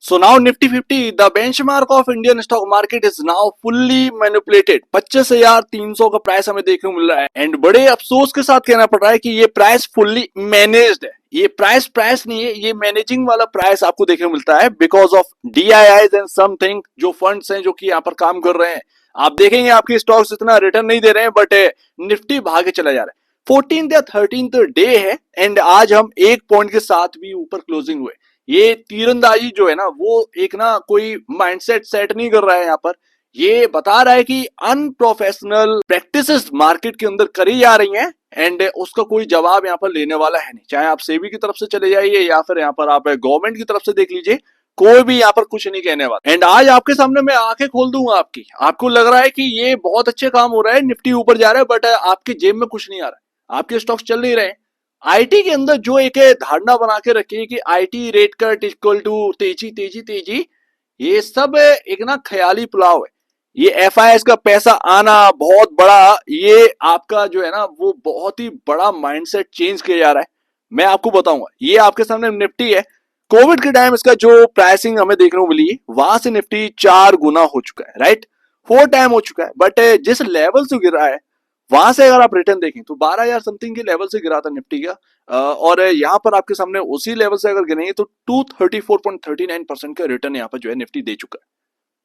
So now Nifty 50, the benchmark of Indian stock market is now fully manipulated. 25,300 का price हमें देखने को मिल रहा है एंड बड़े अफसोस के साथ कहना पड़ रहा है कि ये प्राइस फुल्ली मैनेज्ड है. ये प्राइस नहीं है, ये मैनेजिंग वाला प्राइस आपको देखने को मिलता है because of DIIs and something जो फंड्स हैं जो कि यहाँ पर काम कर रहे हैं. आप देखेंगे आपके स्टॉक्स इतना रिटर्न नहीं दे रहे हैं बट निफ्टी भागे चला जा रहा है. 14th या 13th डे है एंड आज हम एक पॉइंट के साथ भी ऊपर क्लोजिंग हुए. ये तीरंदाजी जो है ना वो एक ना कोई माइंडसेट सेट नहीं कर रहा है यहाँ पर. ये बता रहा है कि अनप्रोफेशनल प्रैक्टिसेस मार्केट के अंदर करी जा रही हैं एंड उसका कोई जवाब यहाँ पर लेने वाला है नहीं. चाहे आप सेबी की तरफ से चले जाइए या फिर यहाँ पर आप गवर्नमेंट की तरफ से देख लीजिए, कोई भी यहाँ पर कुछ नहीं कहने वाला. एंड आज आपके सामने मैं आंखें खोल दूंगा आपकी. आपको लग रहा है कि ये बहुत अच्छे काम हो रहा है, निफ्टी ऊपर जा रहा है, बट आपकी जेब में कुछ नहीं आ रहा है, आपके स्टॉक्स चल नहीं रहे हैं. आईटी के अंदर जो एक धारणा बना के रखी है कि IT rate cut equal to तेजी तेजी तेजी, ये सब एक ना ख्याली पुलाव है. ये FIS का पैसा आना बहुत बड़ा, ये आपका जो है ना वो बहुत ही बड़ा माइंडसेट चेंज किया जा रहा है. मैं आपको बताऊंगा. ये आपके सामने निफ्टी है. कोविड के टाइम इसका जो प्राइसिंग हमें देखने को मिली वहां से निफ्टी 4 गुना हो चुका है, राइट, 4 टाइम हो चुका है. बट जिस लेवल से गिरा है वहां से अगर आप रिटर्न देखें तो 12,000 समथिंग के लेवल से गिरा था निफ्टी का. और यहाँ पर आपके सामने उसी लेवल से अगर गिरेंगे तो 234.39% का रिटर्न यहाँ पर जो है निफ्टी दे चुका है.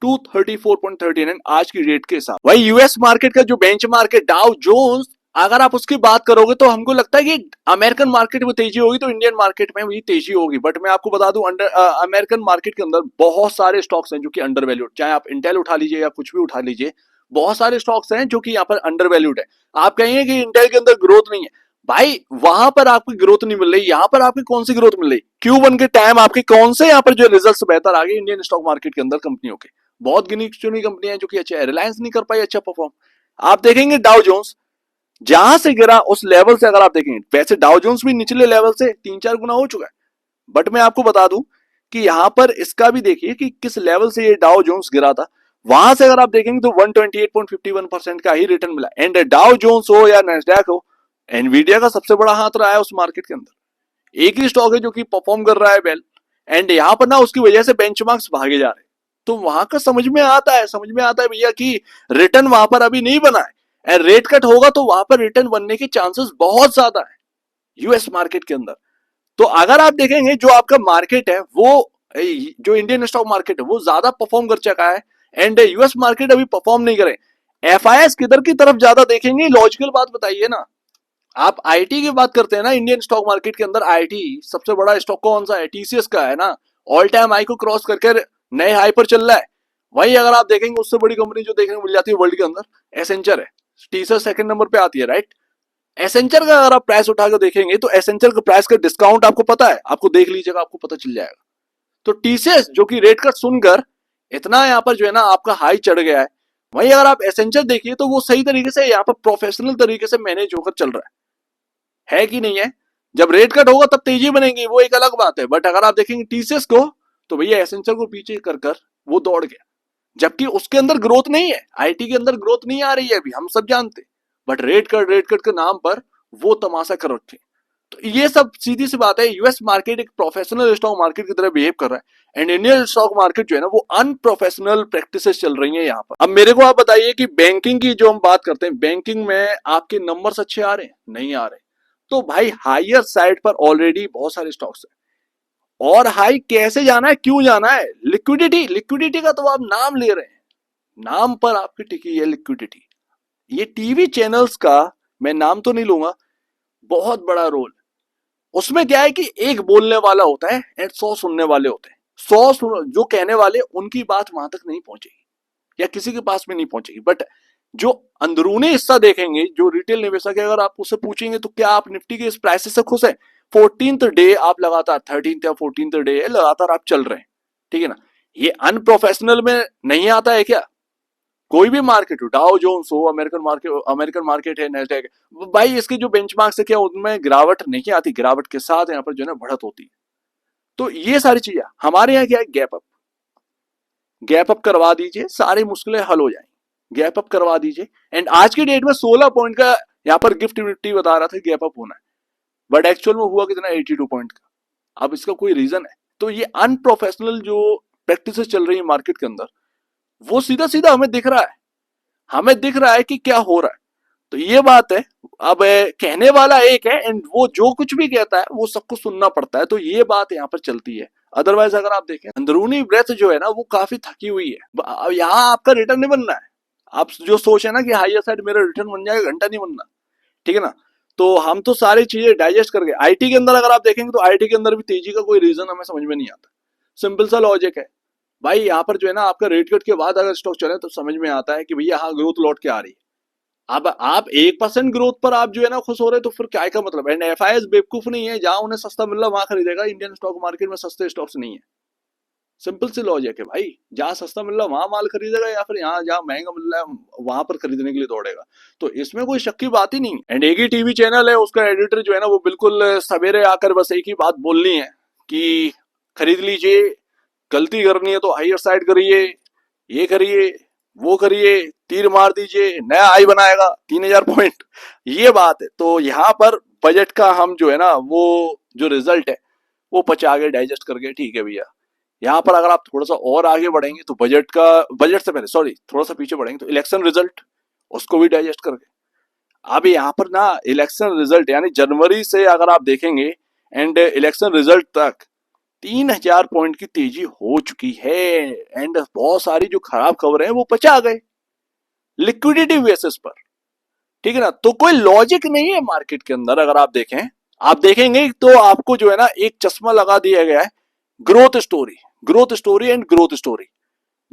234.39 आज की रेट के हिसाब. वही यूएस मार्केट का जो बेंचमार्क है डाउ जोन्स, अगर आप उसकी बात करोगे तो हमको लगता है कि अमेरिकन मार्केट में तेजी होगी तो इंडियन मार्केट में भी तेजी होगी. बट मैं आपको बता दूं अमेरिकन मार्केट के अंदर बहुत सारे स्टॉक्स हैं जो कि अंडर वैल्यूड. चाहे आप इंटेल उठा लीजिए या कुछ भी उठा लीजिए, बहुत सारे स्टॉक्स हैं जो कि यहाँ पर अंडर वैल्यूड है. आप कहेंगे कि इंटेल के अंदर ग्रोथ नहीं है, भाई वहां पर आपकी ग्रोथ नहीं मिल रही, यहाँ पर आपकी कौन सी ग्रोथ मिल रही. Q1 के टाइम आपके कौन से यहाँ पर जो रिजल्ट्स बेहतर आ गए इंडियन स्टॉक मार्केट के अंदर कंपनियों के. बहुत गिनी चुनी कंपनियां जो कि अच्छा है. रिलायंस नहीं कर पाई अच्छा परफॉर्म. आप देखेंगे डाउ जोन्स जहां से गिरा उस लेवल से अगर आप देखेंगे, वैसे डाउ जोन्स भी निचले लेवल से 3-4 गुना हो चुका है. बट मैं आपको बता दूं कि यहां पर इसका भी देखिए कि किस लेवल से ये डाउ जोन्स गिरा था. वहां से अगर आप देखेंगे तो 128.51% का ही रिटर्न मिला. एंड डाउ जोन्स हो या नैस्डैक हो, एनवीडिया का सबसे बड़ा हाथ रहा है उस मार्केट के अंदर. एक ही स्टॉक है जो कि परफॉर्म कर रहा है वेल, एंड यहां पर ना उसकी वजह से बेंचमार्क्स भागे जा रहे हैं. तो वहां का समझ में आता है भैया कि रिटर्न वहां पर अभी नहीं बना है एंड रेट कट होगा तो वहां पर रिटर्न बनने के चांसेस बहुत ज्यादा है यूएस मार्केट के अंदर. तो अगर आप देखेंगे जो आपका मार्केट है वो, जो इंडियन स्टॉक मार्केट है वो ज्यादा परफॉर्म कर चुका है एंड यूएस मार्केट अभी परफॉर्म नहीं करे. FIS किधर की तरफ ज्यादा देखेंगे, लॉजिकल बात बताइए ना. आप आईटी की बात करते हैं ना इंडियन स्टॉक मार्केट के अंदर, आईटी सबसे बड़ा स्टॉक कौन सा है, TCS का है ना. ऑल टाइम हाई को क्रॉस करके नए हाई पर चल रहा है. वही अगर आप देखेंगे उससे बड़ी कंपनी जो देखने को मिल जाती है वर्ल्ड के अंदर एसेंचर है. TCS सेकंड नंबर पे आती है, राइट. एसेंचर का अगर आप प्राइस उठाकर देखेंगे तो एसेंचर का प्राइस का डिस्काउंट आपको पता है, आपको देख लीजिएगा आपको पता चल जाएगा. तो TCS जो कि रेट कट सुनकर इतना यहाँ पर जो है ना आपका हाई चढ़ गया है, वही अगर आप एसेंचर देखिए तो वो सही तरीके से यहाँ पर प्रोफेशनल तरीके से मैनेज होकर चल रहा है कि नहीं है. जब रेट कट होगा तब तेजी बनेगी, वो एक अलग बात है. बट अगर आप देखेंगे TCS को तो भैया एसेंचर को पीछे कर वो दौड़ गया, जबकि उसके अंदर ग्रोथ नहीं है. आईटी के अंदर ग्रोथ नहीं आ रही है अभी, हम सब जानते. बट रेट कट के नाम पर वो तमाशा कर रखे. तो ये सब सीधी सी बात है, यूएस मार्केट एक प्रोफेशनल स्टॉक मार्केट की तरह बिहेव कर रहा है एंड इंडियन स्टॉक मार्केट जो है ना वो अनप्रोफेशनल प्रैक्टिसेस चल रही है यहाँ पर. अब मेरे को आप बताइए कि बैंकिंग की जो हम बात करते हैं, बैंकिंग में आपके नंबर्स अच्छे आ रहे हैं, नहीं आ रहे. तो भाई हायर साइड पर ऑलरेडी बहुत सारे स्टॉक्स हैं और हाई कैसे जाना है, क्यों जाना है, लिक्विडिटी का तो आप नाम ले रहे हैं, नाम पर आपकी टिकी है लिक्विडिटी. ये टीवी चैनल्स का मैं नाम तो नहीं लूंगा, बहुत बड़ा रोल. उसमें क्या है कि एक बोलने वाला होता है एंड 100 सुनने वाले होते हैं. 100 जो कहने वाले उनकी बात वहां तक नहीं पहुंचेगी या किसी के पास में नहीं पहुंचेगी. बट जो अंदरूनी हिस्सा देखेंगे, जो रिटेल निवेशक है, अगर आप उससे पूछेंगे तो क्या आप निफ्टी के इस प्राइस से खुश है. 14th डे आप लगातार, 13th या 14th डे लगातार आप चल रहे हैं, ठीक है ना. ये अनप्रोफेशनल में नहीं आता है क्या. कोई भी मार्केट हो, डाउ जोन्स हो, अमेरिकन मार्केट है, नैस्डैक, भाई इसके जो बेंचमार्क से क्या उनमें गिरावट नहीं आती, गिरावट के साथ यहाँ पर जो है ना बढ़त होती है. तो ये सारी चीजें हमारे यहाँ क्या है, गैप अप करवा दीजिए, सारी मुश्किलें हल हो जाएंगी. गैप अप करवा दीजिए एंड आज की डेट में 16 पॉइंट का यहाँ पर गिफ्ट निफ्टी बता रहा था गैप अप होना है, बट एक्चुअल में हुआ कितना, 82 पॉइंट का. अब इसका कोई रीजन है. तो ये अनप्रोफेशनल जो प्रैक्टिसेस चल रही है मार्केट के अंदर, वो सीधा सीधा हमें दिख रहा है, हमें दिख रहा है कि क्या हो रहा है। तो ये बात है। अब कहने वाला एक है एंड वो जो कुछ भी कहता है वो सबको सुनना पड़ता है, तो ये बात यहाँ पर चलती है। अदरवाइज अगर आप देखें अंदरूनी ब्रेथ जो है ना वो काफी थकी हुई है। अब यहाँ आपका रिटर्न नहीं बनना है। आप जो सोच है ना कि हायर साइड मेरा रिटर्न बन जाएगा, घंटा नहीं बनना, ठीक है ना। तो हम तो सारी चीजें डाइजेस्ट करके, आईटी के अंदर अगर आप देखेंगे तो आईटी के अंदर भी तेजी का कोई रीजन हमें समझ में नहीं आता। सिंपल सा लॉजिक है भाई, यहाँ पर जो है ना आपका रेट कट के बाद अगर स्टॉक चले तो समझ में आता है कि भैया हाँ ग्रोथ लौट के आ रही है। अब आप 1% ग्रोथ पर आप जो है ना खुश हो रहे, तो फिर क्या का मतलब। एंड एफआईएस बेवकूफ नहीं है, जहां उन्हें सस्ता मिल रहा वहां खरीदेगा। इंडियन स्टॉक मार्केट में सस्ते स्टॉक्स नहीं है, सिंपल सी लॉजिक है भाई। जहां सस्ता मिल रहा वहां माल खरीदेगा, या फिर यहाँ जहां महंगा मिल रहा है वहां पर खरीदने के लिए दौड़ेगा। तो इसमें कोई शक की बात ही नहीं। एंड एक ही टीवी चैनल है, उसका एडिटर जो है ना वो बिल्कुल सवेरे आकर बस एक ही बात बोलनी है कि खरीद लीजिए, गलती करनी है तो हायर साइड करिए, ये करिए वो करिए, तीर मार दीजिए, नया हाई बनाएगा 3000 पॉइंट, ये बात है। तो यहाँ पर बजट का हम जो है ना वो जो रिजल्ट है वो पचा के डाइजेस्ट करके, ठीक है भैया। यहाँ पर अगर आप थोड़ा सा और आगे बढ़ेंगे तो बजट से पहले सॉरी थोड़ा सा पीछे बढ़ेंगे तो इलेक्शन रिजल्ट, उसको भी डाइजेस्ट करके। अब यहाँ पर ना इलेक्शन रिजल्ट यानी जनवरी से अगर आप देखेंगे एंड इलेक्शन रिजल्ट तक 3000 पॉइंट की तेजी हो चुकी है। एंड बहुत सारी जो खराब खबरें हैं वो पचा गए लिक्विडिटी बेसिस पर, ठीक है ना। तो कोई लॉजिक नहीं है मार्केट के अंदर। अगर आप देखें, आप देखेंगे तो आपको जो है ना एक चश्मा लगा दिया गया है growth story, growth story and growth story.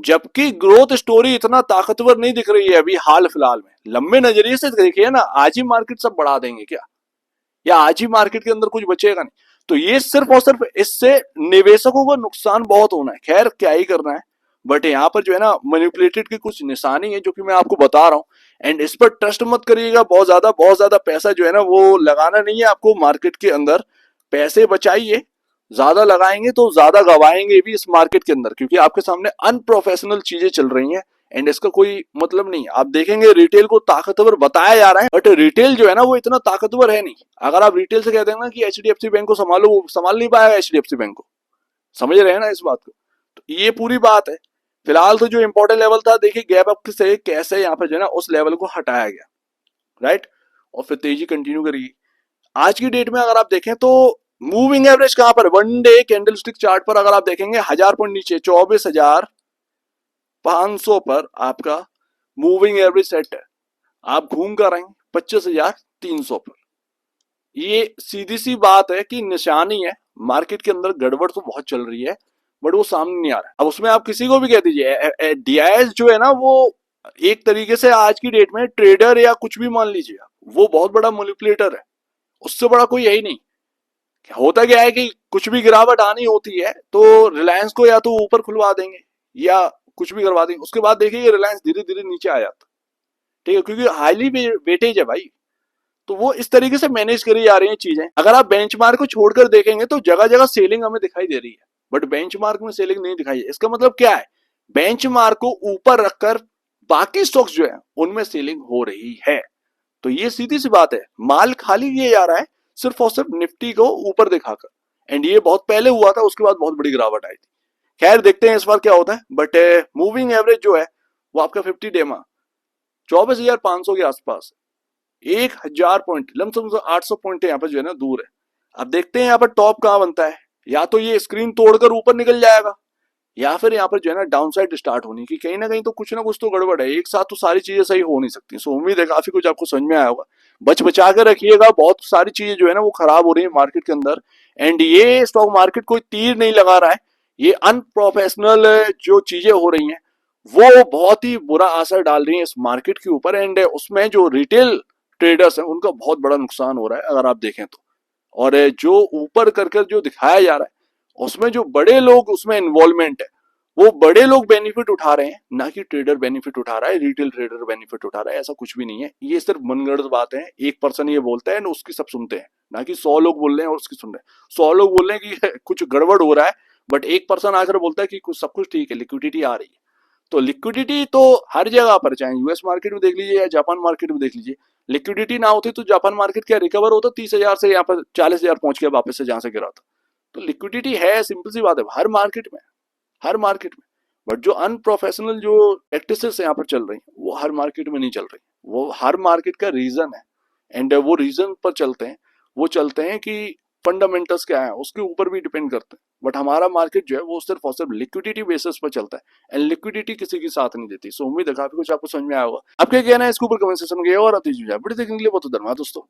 जबकि ग्रोथ स्टोरी इतना ताकतवर नहीं दिख रही है अभी हाल फिलहाल में। लंबे नजरिए से देखिए ना, आज ही मार्केट सब बढ़ा देंगे क्या, या आज ही मार्केट के अंदर कुछ बचेगा नहीं। तो ये सिर्फ और सिर्फ इससे निवेशकों को नुकसान बहुत होना है। खैर क्या ही करना है, बट यहाँ पर जो है ना मैनिपुलेटेड की कुछ निशानी है जो कि मैं आपको बता रहा हूँ। एंड इस पर ट्रस्ट मत करिएगा बहुत ज्यादा पैसा जो है ना वो लगाना नहीं है आपको मार्केट के अंदर। पैसे बचाइए, ज्यादा लगाएंगे तो ज्यादा गवाएंगे भी इस मार्केट के अंदर, क्योंकि आपके सामने अनप्रोफेशनल चीजें चल रही हैं एंड इसका कोई मतलब नहीं है। आप देखेंगे रिटेल को ताकतवर बताया जा रहा है, बट रिटेल जो है ना वो इतना ताकतवर है नहीं। अगर आप रिटेल से कहते हैं ना कि एचडीएफसी बैंक को संभालो, वो संभाल नहीं पाएगा एचडीएफसी बैंक को, समझ रहे हैं ना इस बात को। तो ये पूरी बात है। फिलहाल तो जो इंपॉर्टेंट लेवल था देखिए गैप अप से कैसे यहाँ पे जो है ना उस लेवल को हटाया गया, राइट, और फिर तेजी कंटिन्यू करिए। आज की डेट में अगर आप देखें तो मूविंग एवरेज कहां पर, वन डे कैंडलस्टिक चार्ट पर अगर आप देखेंगे 1000 पॉइंट नीचे 24,500 पर आपका मूविंग एवरेज सेट है। आप घूम कर आएंगे 25,300 पर। ये सीधी सी बात है कि निशानी है मार्केट के अंदर गड़बड़ तो बहुत चल रही है, बट वो सामने नहीं आ रहा है। अब उसमें आप किसी को भी कह दीजिए, डीआईएस जो है ना वो एक तरीके से आज की डेट में ट्रेडर या कुछ भी मान लीजिए वो बहुत बड़ा मैनिपुलेटर है, उससे बड़ा कोई है ही नहीं। होता क्या है कि कुछ भी गिरावट आनी होती है तो रिलायंस को या तो ऊपर खुलवा देंगे या कुछ भी करवा देंगे, उसके बाद देखिए रिलायंस धीरे धीरे नीचे आ जाता, ठीक है, क्योंकि हाईली वेटेज है भाई। तो वो इस तरीके से मैनेज करी जा रही है चीजें। अगर आप बेंचमार्क को छोड़कर देखेंगे तो जगह जगह सेलिंग हमें दिखाई दे रही है, बट बेंचमार्क में सेलिंग नहीं दिखाई है। इसका मतलब क्या है, बेंचमार्क को ऊपर रखकर बाकी स्टॉक्स जो है उनमें सेलिंग हो रही है। तो ये सीधी सी बात है, माल खाली किया जा रहा है सिर्फ और सिर्फ निफ्टी को ऊपर दिखाकर। एंड ये बहुत पहले हुआ था, उसके बाद बहुत बड़ी गिरावट आई थी। खैर देखते हैं इस बार क्या होता है। बट मूविंग एवरेज जो है वो आपका 50 डे में 24,500 के आसपास, 1000 पॉइंट लमसम 800 पॉइंट यहाँ पर जो है ना दूर है। अब देखते हैं यहाँ पर टॉप कहाँ बनता है, या तो ये स्क्रीन तोड़कर ऊपर निकल जाएगा या फिर यहाँ पर जो है ना डाउन साइड स्टार्ट होनी की कहीं ना कहीं तो कुछ ना कुछ तो गड़बड़ है। एक साथ तो सारी चीजें सही हो नहीं सकती। सो उम्मीद है काफी कुछ आपको समझ में आया होगा। बच बचा कर रखिएगा, बहुत सारी चीजें जो है ना वो खराब हो रही है मार्केट के अंदर। एंड ये स्टॉक मार्केट कोई तीर नहीं लगा रहा है, ये अनप्रोफेशनल जो चीजें हो रही हैं वो बहुत ही बुरा असर डाल रही है इस मार्केट के ऊपर। एंड उसमें जो रिटेल ट्रेडर्स हैं उनका बहुत बड़ा नुकसान हो रहा है अगर आप देखें तो। और जो ऊपर कर जो दिखाया जा रहा है उसमें जो बड़े लोग उसमें इन्वॉल्वमेंट है, वो बड़े लोग बेनिफिट उठा रहे हैं, ना कि ट्रेडर बेनिफिट उठा रहा है, रिटेल ट्रेडर बेनिफिट उठा रहा है। ऐसा कुछ भी नहीं है, ये सिर्फ मनगढ़ंत बात है। एक पर्सन ये बोलता है ना उसकी सब सुनते हैं, ना कि 100 लोग बोल रहे हैं और उसकी सुन रहे हैं। 100 लोग बोल रहे हैं कि कुछ गड़बड़ हो रहा है, बट एक पर्सन आकर बोलता है कि कुछ सब कुछ ठीक है, लिक्विडिटी आ रही है। तो लिक्विडिटी तो हर जगह पर, चाहे यूएस मार्केट में देख लीजिए या जापान मार्केट में देख लीजिए, लिक्विडिटी ना होती तो जापान मार्केट क्या रिकवर होता 30,000 से यहाँ पर 40,000 पहुंच गया वापस से जहां से गिरा था। तो लिक्विडिटी है, सिंपल सी बात है हर मार्केट में। हर मार्केट में। बट जो अनप्रोफेशनल जो प्रैक्टिसेस यहाँ पर चल रही हैं वो हर मार्केट में नहीं चल रही। वो हर मार्केट का रीजन है, एंड वो रीजन पर चलते हैं। वो चलते हैं कि फंडामेंटल्स क्या है उसके ऊपर भी डिपेंड करते हैं। बट हमारा मार्केट जो है वो सिर्फ और सिर्फ लिक्विडिटी बेसिस पर चलता है, एंड लिक्विडिटी किसी की साथ नहीं देती। सो उम्मीद है काफी कुछ आपको समझ में आया होगा। आपके कहना है इसके ऊपर कमेंट सेक्शन में और आती है वीडियो देखने के लिए बहुत धन्यवाद दोस्तों।